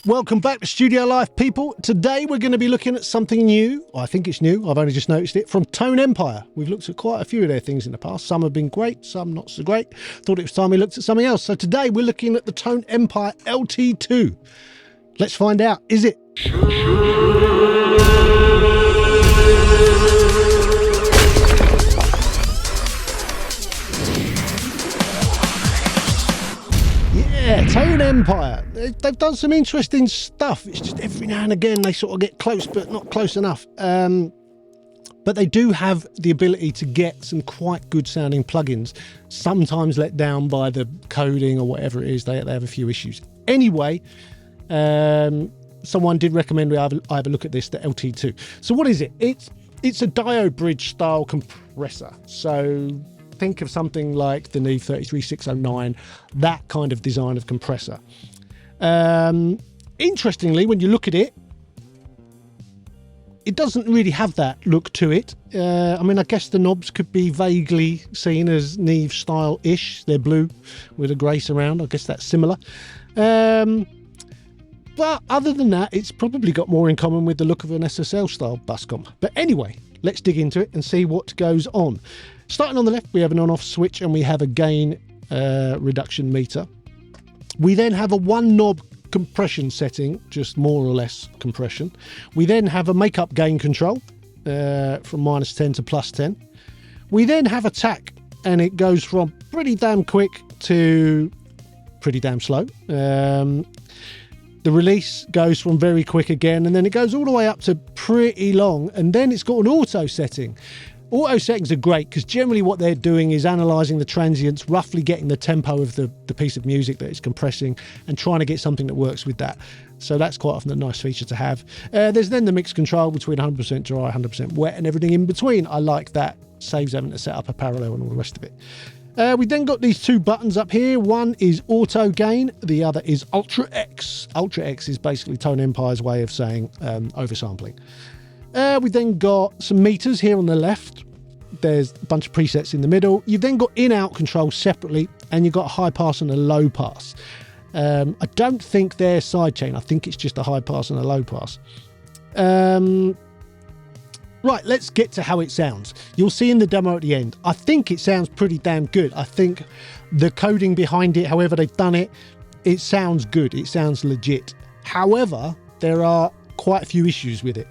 Welcome back to Studio Life, people. Today we're going to be looking at something new. I think it's new. I've only just noticed it from Tone Empire. We've looked at quite a few of their things in the past. Some have been great, some not so great. Thought it was time we looked at something else. So today we're looking at the Tone Empire LT2. Let's find out. Is it? Yeah, Tone Empire. They've done some interesting stuff. It's just every now and again they sort of get close, but not close enough. But they do have the ability to get some quite good sounding plugins, sometimes let down by the coding or whatever it is. They have a few issues. Anyway, someone did recommend I have a look at this, the LT2. So what is it? It's a diode bridge style compressor. So think of something like the Neve 33609, that kind of design of compressor. Interestingly, when you look at it, it doesn't really have that look to it. I mean, I guess the knobs could be vaguely seen as Neve style-ish. They're blue with a grey surround. I guess that's similar. But other than that, it's probably got more in common with the look of an SSL style bus comp. But anyway, let's dig into it and see what goes on. Starting on the left, we have an on-off switch and we have a gain reduction meter. We then have a one knob compression setting, just more or less compression. We then have a makeup gain control from -10 to +10. We then have a tack and it goes from pretty damn quick to pretty damn slow. The release goes from very quick again, and then it goes all the way up to pretty long, and then it's got an auto setting. Auto settings are great because generally what they're doing is analysing the transients, roughly getting the tempo of the piece of music that it's compressing and trying to get something that works with that. So that's quite often a nice feature to have. There's then the mix control between 100% dry, 100% wet, and everything in between. I like that. Saves having to set up a parallel and all the rest of it. We then got these two buttons up here. One is Auto Gain, the other is Ultra X. Ultra X is basically Tone Empire's way of saying oversampling. We then got some meters here on the left. There's a bunch of presets in the middle. You've then got in-out control separately, and you've got a high pass and a low pass. I don't think they're sidechain. I think it's just a high pass and a low pass. Right, let's get to how it sounds. You'll see in the demo at the end. I think it sounds pretty damn good. I think the coding behind it, however they've done it, it sounds good. It sounds legit. However, there are quite a few issues with it.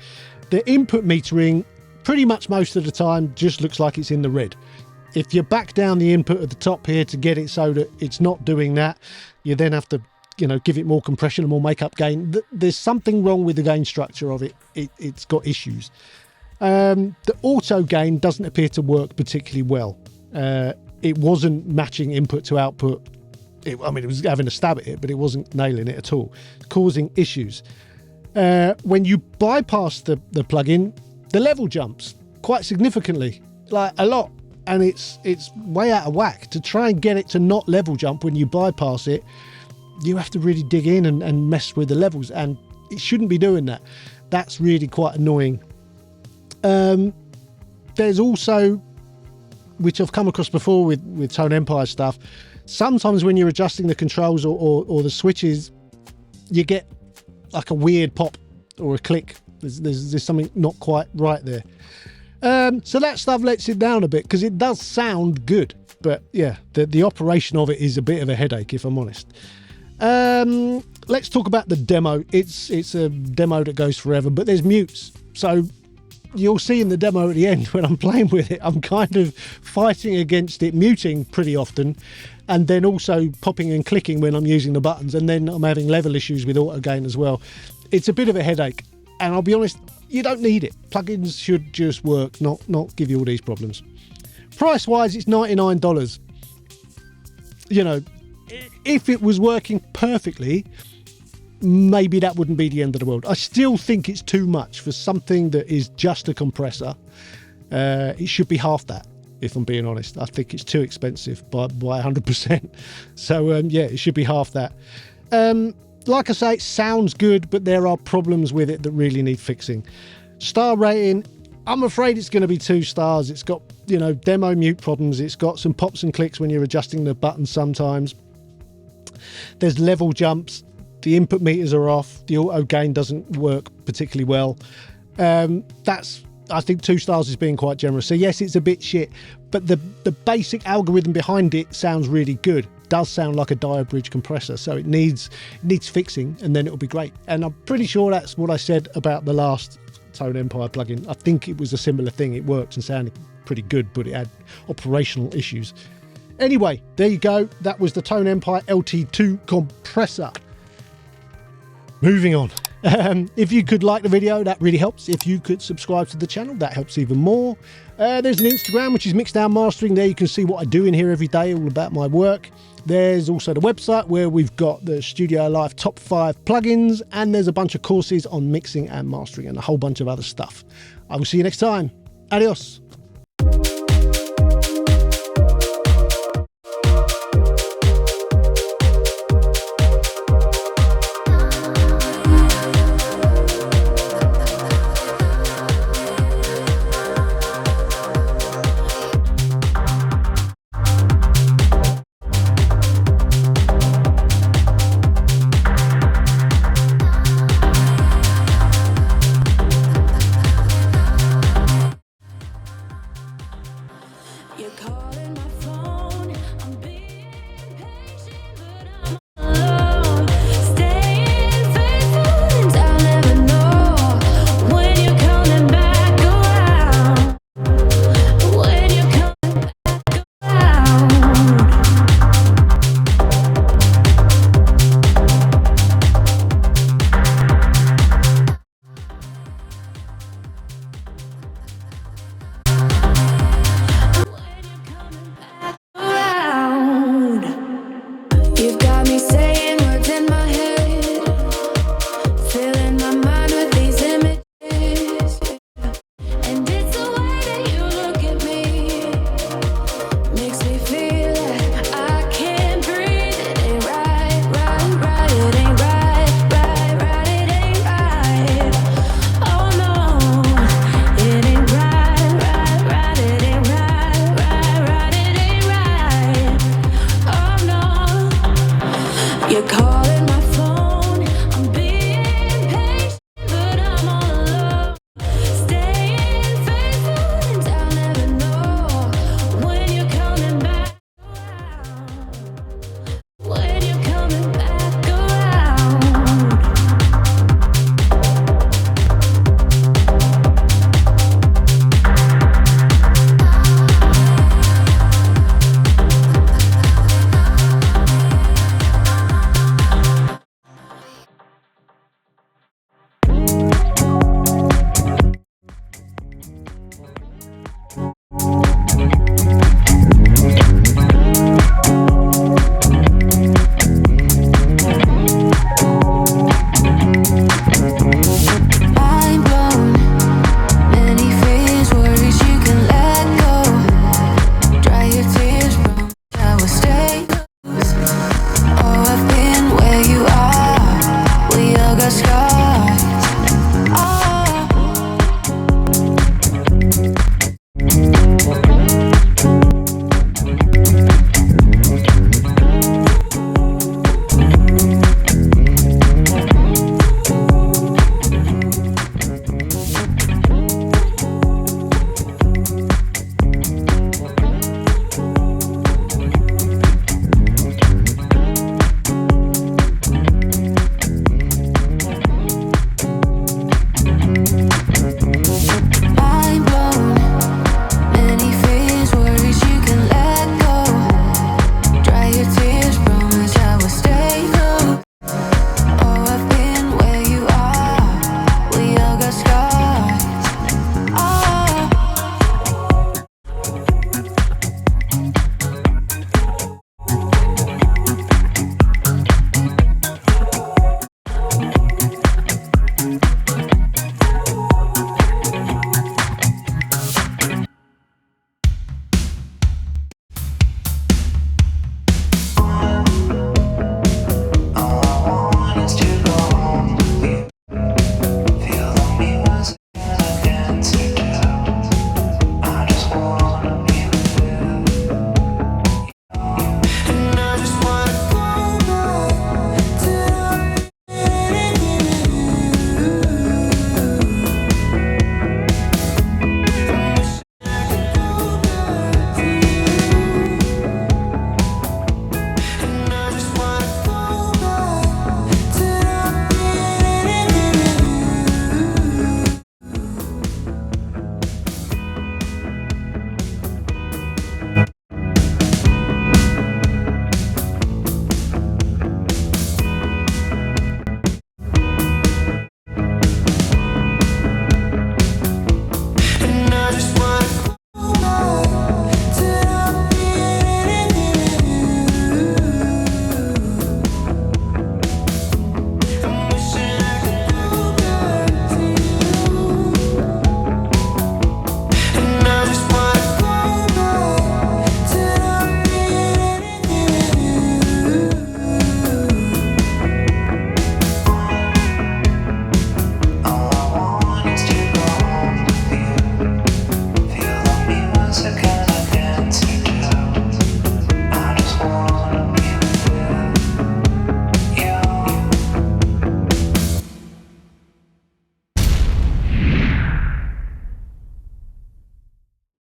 The input metering, pretty much most of the time, just looks like it's in the red. If you back down the input at the top here to get it so that it's not doing that, you then have to, give it more compression and more makeup gain. There's something wrong with the gain structure of it. It's got issues. The auto gain doesn't appear to work particularly well. It wasn't matching input to output. It was having a stab at it, but it wasn't nailing it at all, causing issues. When you bypass the plugin, the level jumps quite significantly, like a lot, and it's way out of whack. To try and get it to not level jump when you bypass it, you have to really dig in and mess with the levels, and it shouldn't be doing that. That's really quite annoying. There's also, which I've come across before with Tone Empire stuff, sometimes when you're adjusting the controls or the switches, you get like a weird pop or a click. There's something not quite right there. So that stuff lets it down a bit because it does sound good, but yeah, the operation of it is a bit of a headache, if I'm honest. Let's talk about the demo. It's a demo that goes forever, but there's mutes. So you'll see in the demo at the end when I'm playing with it, I'm kind of fighting against it muting pretty often, and then also popping and clicking when I'm using the buttons, and then I'm having level issues with auto gain as well. It's a bit of a headache, and I'll be honest, you don't need it. Plugins should just work, not give you all these problems. Price wise, it's $99. If it was working perfectly, maybe that wouldn't be the end of the world. I still think it's too much for something that is just a compressor. It should be half that, if I'm being honest. I think it's too expensive by 100%. So yeah, it should be half that. Like I say, it sounds good, but there are problems with it that really need fixing. Star rating, I'm afraid it's going to be 2 stars. It's got, demo mute problems. It's got some pops and clicks when you're adjusting the buttons sometimes. There's level jumps. The input meters are off. The auto gain doesn't work particularly well. I think 2 stars is being quite generous. So yes, it's a bit shit, but the basic algorithm behind it sounds really good. It does sound like a diode bridge compressor, so it needs fixing, and then it'll be great. And I'm pretty sure that's what I said about the last Tone Empire plugin. I think it was a similar thing. It works and sounded pretty good, but it had operational issues. Anyway, there you go. That was the Tone Empire LT2 compressor. Moving on. If you could like the video, that really helps. If you could subscribe to the channel, that helps even more. There's an Instagram, which is Mixdown Mastering. There you can see what I do in here every day, all about my work. There's also the website where we've got the Studio Live top 5 plugins, and there's a bunch of courses on mixing and mastering and a whole bunch of other stuff. I will see you next time. Adios.